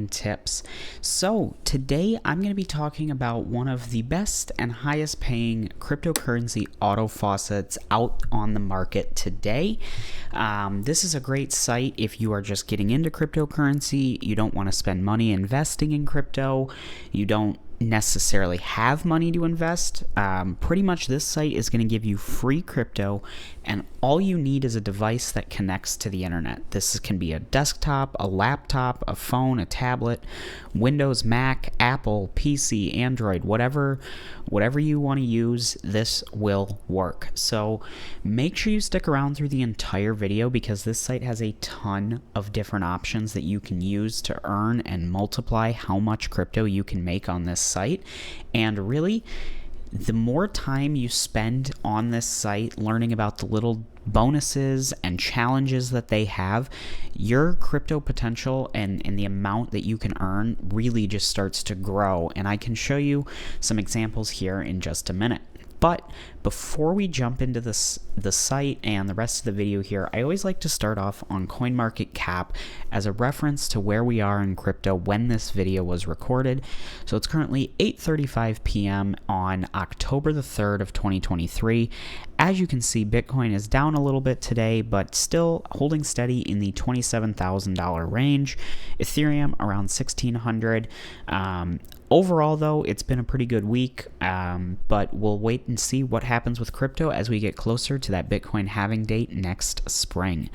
Tips. So today I'm going to be talking about one of the best and highest paying cryptocurrency auto faucets out on the market today. This is a great site if you are just getting into cryptocurrency, you don't want to spend money investing in crypto, you don't necessarily have money to invest. Pretty much this site is going to give you free crypto, and all you need is a device that connects to the internet. This can be a desktop, a laptop, a phone, a tablet, Windows, Mac, Apple, PC, Android, whatever you want to use, this will work. So make sure you stick around through the entire video, because this site has a ton of different options that you can use to earn and multiply how much crypto you can make on this site. And really, the more time you spend on this site learning about the little bonuses and challenges that they have, your crypto potential and the amount that you can earn really just starts to grow. And I can show you some examples here in just a minute. But before we jump into the site and the rest of the video here, I always like to start off on CoinMarketCap as a reference to where we are in crypto when this video was recorded. So it's currently 8:35 p.m. on October the 3rd of 2023. As you can see, Bitcoin is down a little bit today, but still holding steady in the $27,000 range. Ethereum around 1,600. Overall, though, it's been a pretty good week, but we'll wait and see what happens with crypto as we get closer to that Bitcoin halving date next spring.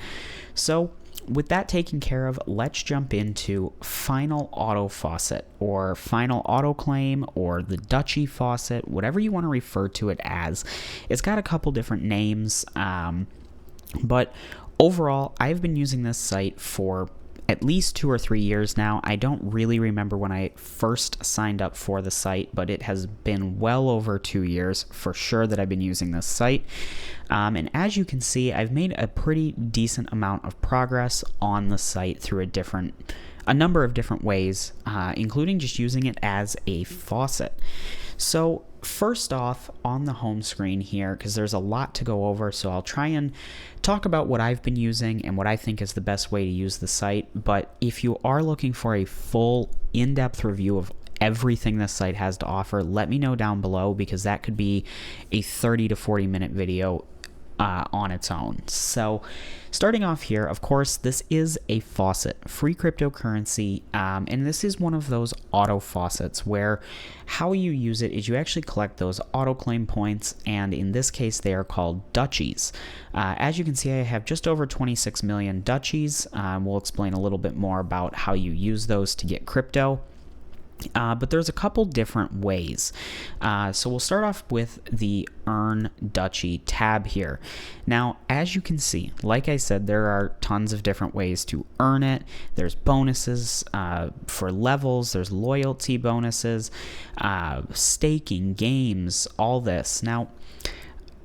So with that taken care of, let's jump into Final Auto Faucet, or Final Auto Claim, or the Dutchy Faucet, whatever you want to refer to it as. It's got a couple different names, but overall, I've been using this site for at least 2 or 3 years now. I don't really remember when I first signed up for the site, but it has been well over 2 years for sure that I've been using this site. And as you can see, I've made a pretty decent amount of progress on the site through a number of different ways, including just using it as a faucet. So first off, on the home screen here, because there's a lot to go over, so I'll try and talk about what I've been using and what I think is the best way to use the site. But if you are looking for a full in-depth review of everything this site has to offer, let me know down below, because that could be a 30 to 40 minute video on its own. So starting off here, of course, this is a faucet, free cryptocurrency, and this is one of those auto faucets where how you use it is you actually collect those auto claim points, and in this case they are called Dutchies. As you can see, I have just over 26 million Dutchies. We'll explain a little bit more about how you use those to get crypto. But there's a couple different ways. So we'll start off with the Earn Dutchy tab here. Now, as you can see, like I said, there are tons of different ways to earn it. There's bonuses for levels, there's loyalty bonuses, staking, games, all this. Now,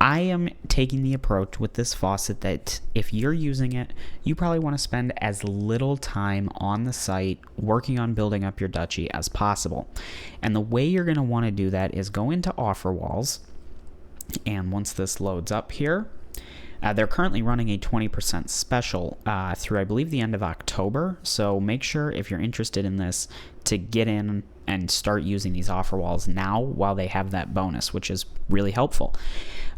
I am taking the approach with this faucet that if you're using it, you probably want to spend as little time on the site working on building up your Dutchy as possible. And the way you're going to want to do that is go into offer walls. And once this loads up here, they're currently running a 20% special through, I believe, the end of October. So make sure, if you're interested in this, to get in and start using these offer walls now while they have that bonus, which is really helpful.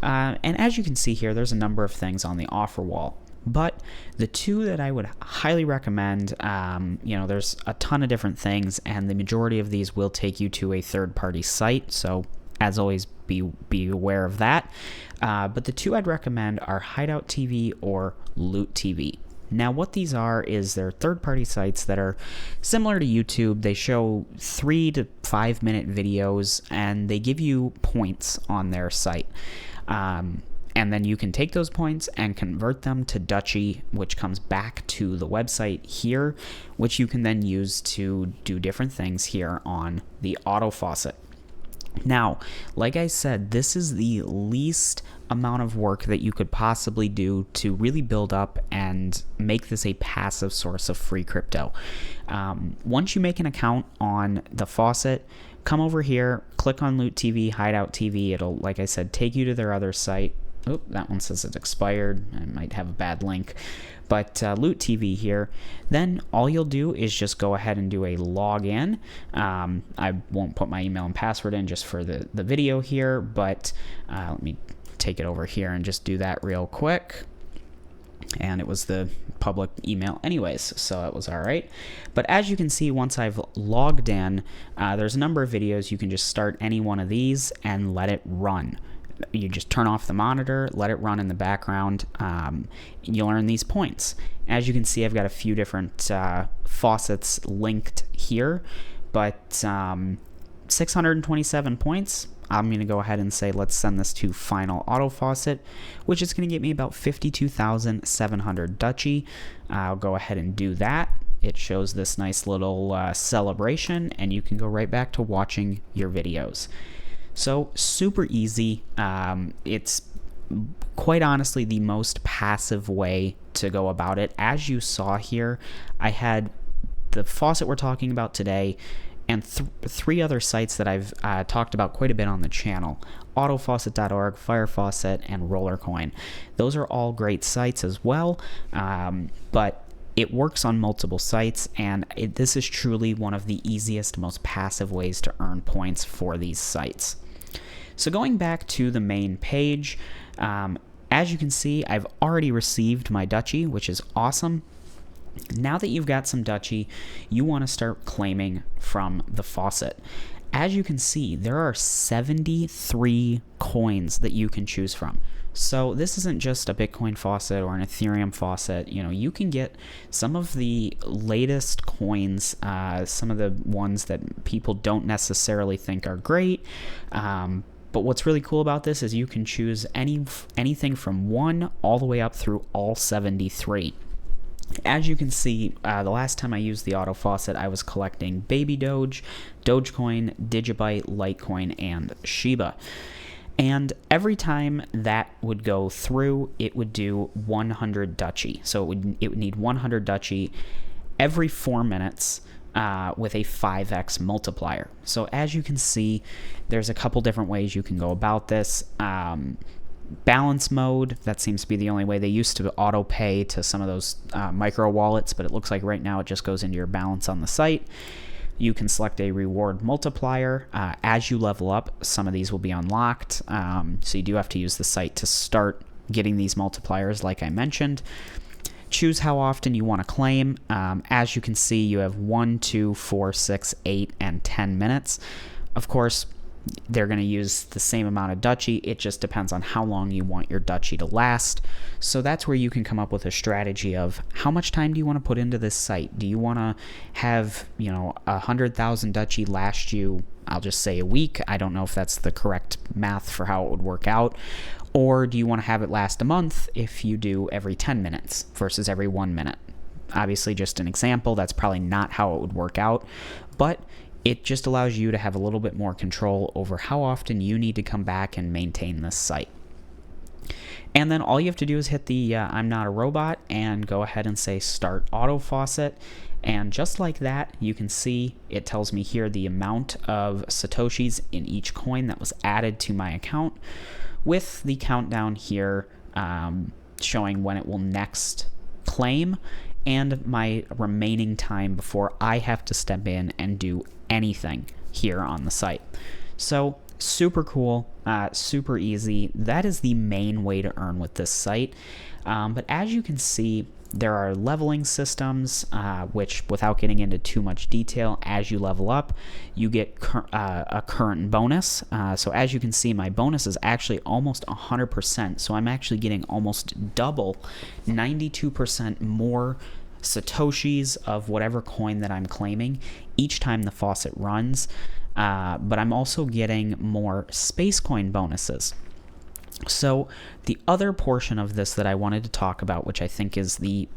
And as you can see here, there's a number of things on the offer wall. But the two that I would highly recommend, there's a ton of different things, and the majority of these will take you to a third-party site. So as always, be aware of that. But the two I'd recommend are Hideout TV or Loot TV. Now, what these are is they're third-party sites that are similar to YouTube. They show 3 to 5 minute videos, and they give you points on their site. And then you can take those points and convert them to Dutchy, which comes back to the website here, which you can then use to do different things here on the Auto Faucet. Now, like I said, this is the least amount of work that you could possibly do to really build up and make this a passive source of free crypto. Once you make an account on the Faucet, come over here, click on Loot TV, Hideout TV. It'll, like I said, take you to their other site. Oh, that one says it's expired. I might have a bad link. But Loot TV here, then all you'll do is just go ahead and do a login. I won't put my email and password in just for the video here, but let me take it over here and just do that real quick. And it was the public email anyways, so it was all right. But as you can see, once I've logged in, there's a number of videos. You can just start any one of these and let it run. You just turn off the monitor, let it run in the background. You'll earn these points. As you can see, I've got a few different faucets linked here, but 627 points. I'm going to go ahead and say let's send this to Final Auto Faucet, which is going to get me about 52,700 Dutchy. I'll go ahead and do that. It shows this nice little celebration, and you can go right back to watching your videos. So super easy. It's quite honestly the most passive way to go about it. As you saw here, I had the faucet we're talking about today and three other sites that I've talked about quite a bit on the channel: autofaucet.org, Fire Faucet, and Rollercoin. Those are all great sites as well, but it works on multiple sites, and this is truly one of the easiest, most passive ways to earn points for these sites. So going back to the main page, as you can see, I've already received my Dutchy, which is awesome. Now that you've got some Dutchy, you want to start claiming from the faucet. As you can see, there are 73 coins that you can choose from. So this isn't just a Bitcoin faucet or an Ethereum faucet. You know, you can get some of the latest coins, some of the ones that people don't necessarily think are great. But what's really cool about this is you can choose anything from 1 all the way up through all 73. As you can see, the last time I used the Auto Faucet, I was collecting Baby Doge, Dogecoin, Digibyte, Litecoin, and Shiba. And every time that would go through, it would do 100 Dutchy. So it would need 100 Dutchy every 4 minutes with a 5x multiplier. So as you can see, there's a couple different ways you can go about this. Balance mode, that seems to be the only way. They used to auto pay to some of those micro wallets, but it looks like right now it just goes into your balance on the site. You can select a reward multiplier. As you level up, some of these will be unlocked, so you do have to use the site to start getting these multipliers like I mentioned. Choose how often you want to claim. As you can see, you have 1, 2, 4, 6, 8, and 10 minutes. Of course, they're going to use the same amount of Dutchy. It just depends on how long you want your Dutchy to last. So that's where you can come up with a strategy of how much time do you want to put into this site? Do you want to have, 100,000 Dutchy last you, I'll just say, a week? I don't know if that's the correct math for how it would work out. Or do you want to have it last a month if you do every 10 minutes versus every 1 minute? Obviously, just an example. That's probably not how it would work out. But it just allows you to have a little bit more control over how often you need to come back and maintain this site. And then all you have to do is hit the I'm not a robot and go ahead and say Start Auto Faucet. And just like that, you can see it tells me here the amount of Satoshis in each coin that was added to my account, with the countdown here showing when it will next claim and my remaining time before I have to step in and do anything here on the site. So super cool, super easy. That is the main way to earn with this site. But as you can see, there are leveling systems, which, without getting into too much detail, as you level up, you get a current bonus. So as you can see, my bonus is actually almost 100%. So I'm actually getting almost double, 92% more Satoshis of whatever coin that I'm claiming each time the faucet runs. But I'm also getting more space coin bonuses. So the other portion of this that I wanted to talk about, which I think is the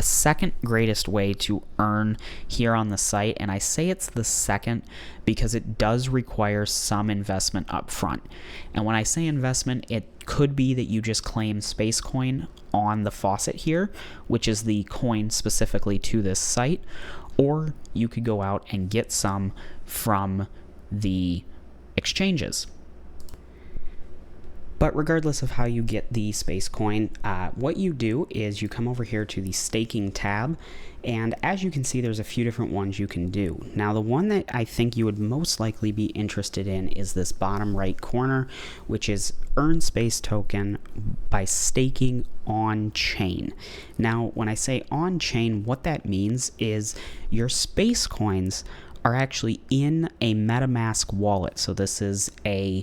second greatest way to earn here on the site, and I say it's the second because it does require some investment up front. And when I say investment, it could be that you just claim Space Coin on the faucet here, which is the coin specifically to this site, or you could go out and get some from the exchanges. But regardless of how you get the Space Coin, what you do is you come over here to the staking tab, and as you can see, there's a few different ones you can do. Now, the one that I think you would most likely be interested in is this bottom right corner, which is earn space token by staking on chain. Now, when I say on chain, what that means is your Space Coins are actually in a MetaMask wallet. So this is a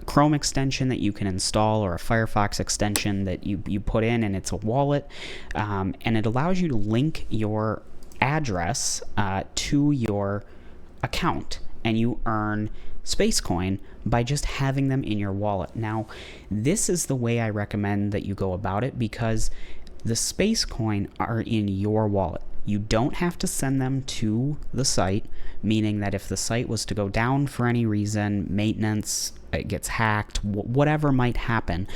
Chrome extension that you can install, or a Firefox extension that you put in, and it's a wallet, and it allows you to link your address to your account, and you earn Space Coin by just having them in your wallet. Now, this is the way I recommend that you go about it, because the Space Coin are in your wallet. You don't have to send them to the site, meaning that if the site was to go down for any reason, maintenance, it gets hacked, whatever might happen,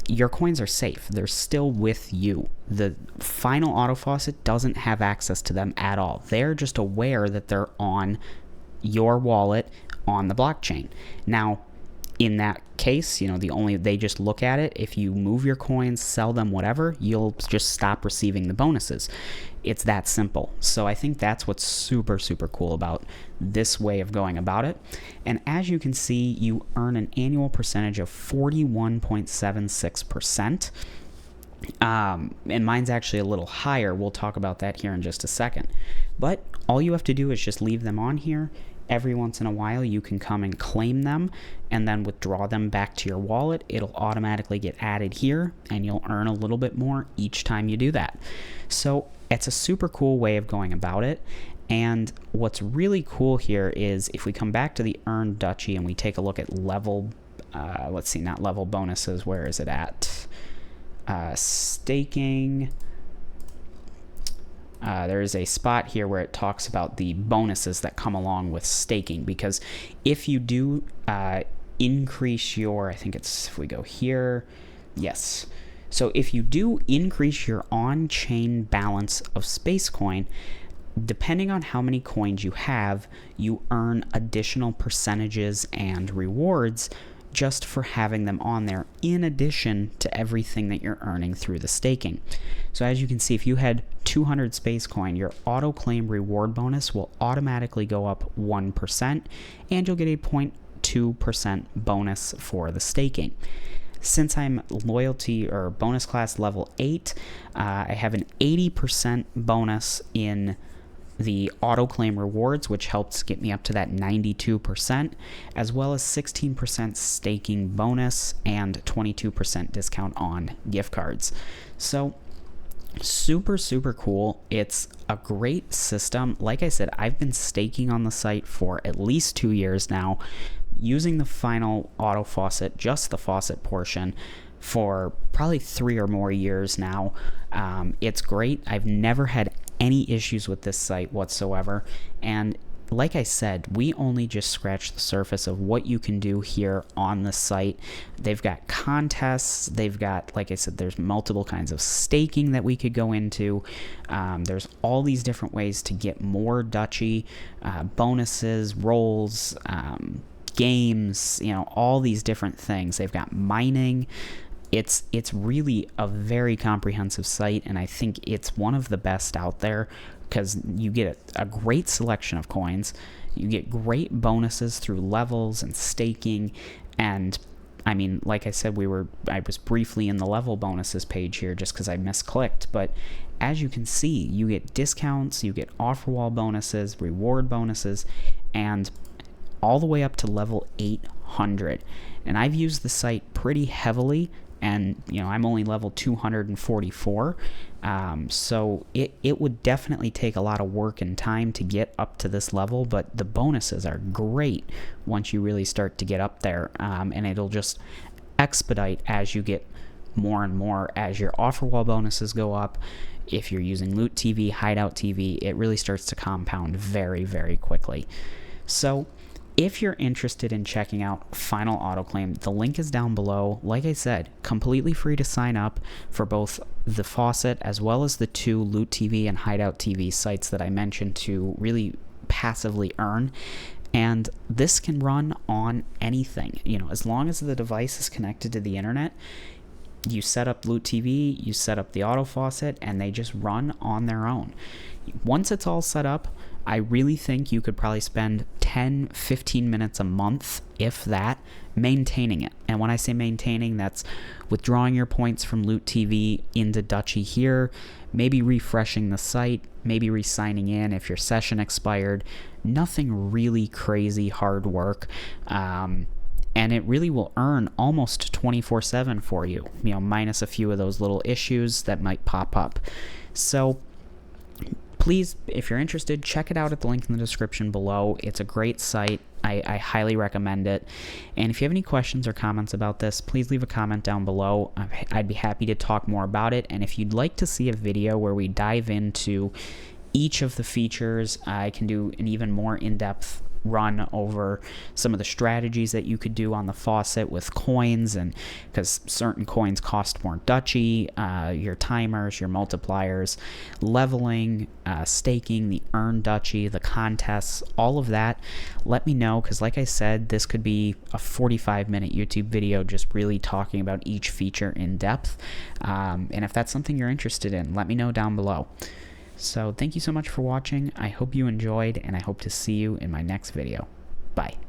your coins are safe. They're still with you. The final Auto Faucet doesn't have access to them at all. They're just aware that they're on your wallet on the blockchain. Now, in that case, they just look at it. If you move your coins, sell them, whatever, you'll just stop receiving the bonuses. It's that simple. So I think that's what's super, super cool about this way of going about it. And as you can see, you earn an annual percentage of 41.76%. And mine's actually a little higher. We'll talk about that here in just a second. But all you have to do is just leave them on here. Every once in a while, you can come and claim them and then withdraw them back to your wallet. It'll automatically get added here, and you'll earn a little bit more each time you do that. So it's a super cool way of going about it. And what's really cool here is if we come back to the Earn Duchy and we take a look at level, let's see, not level bonuses. Where is it at? Staking. There is a spot here where it talks about the bonuses that come along with staking, because if you do increase your, I think it's, if we go here, yes. So if you do increase your on-chain balance of Space Coin, depending on how many coins you have, you earn additional percentages and rewards just for having them on there, in addition to everything that you're earning through the staking. So as you can see, if you had 200 Space Coin, your auto claim reward bonus will automatically go up 1%, and you'll get a 0.2% bonus for the staking. Since I'm loyalty or bonus class level 8, I have an 80% bonus in the auto claim rewards, which helps get me up to that 92%, as well as 16% staking bonus and 22% discount on gift cards. So super, super cool. It's a great system. Like I said, I've been staking on the site for at least 2 years now, using the final Auto Faucet, just the faucet portion, for probably 3 or more years now. It's great. I've never had any issues with this site whatsoever, and like I said, we only just scratched the surface of what you can do here on the site. They've got contests, they've got, like I said, there's multiple kinds of staking that we could go into. There's all these different ways to get more Duchy, bonuses, rolls, games, all these different things. They've got mining. It's really a very comprehensive site, and I think it's one of the best out there, because you get a great selection of coins, you get great bonuses through levels and staking, and I mean, like I said, I was briefly in the level bonuses page here just because I misclicked, but as you can see, you get discounts, you get offer wall bonuses, reward bonuses, and all the way up to level 800. And I've used the site pretty heavily, and I'm only level 244, so it would definitely take a lot of work and time to get up to this level, but the bonuses are great once you really start to get up there, and it'll just expedite as you get more and more as your offer wall bonuses go up. If you're using Loot TV, Hideout TV, it really starts to compound very, very quickly. So if you're interested in checking out Final Autoclaim, the link is down below. Like I said, completely free to sign up for both the Faucet as well as the 2 Loot TV and Hideout TV sites that I mentioned to really passively earn. And this can run on anything, you know, as long as the device is connected to the internet. You set up Loot TV, you set up the Auto Faucet, and they just run on their own. Once it's all set up, I really think you could probably spend 10-15 minutes a month, if that, maintaining it. And when I say maintaining, that's withdrawing your points from Loot TV into Dutchy here, maybe refreshing the site, maybe re-signing in if your session expired. Nothing really crazy hard work. And it really will earn almost 24/7 for you, you know, minus a few of those little issues that might pop up. So please, if you're interested, check it out at the link in the description below. It's a great site. I highly recommend it. And if you have any questions or comments about this, please leave a comment down below. I'd be happy to talk more about it. And if you'd like to see a video where we dive into each of the features, I can do an even more in-depth run over some of the strategies that you could do on the faucet with coins, and because certain coins cost more Dutchy, your timers, your multipliers, leveling, staking, the earn Dutchy, the contests, all of that, let me know, because like I said, this could be a 45-minute YouTube video just really talking about each feature in depth. And if that's something you're interested in, let me know down below. So thank you so much for watching. I hope you enjoyed, and I hope to see you in my next video. Bye.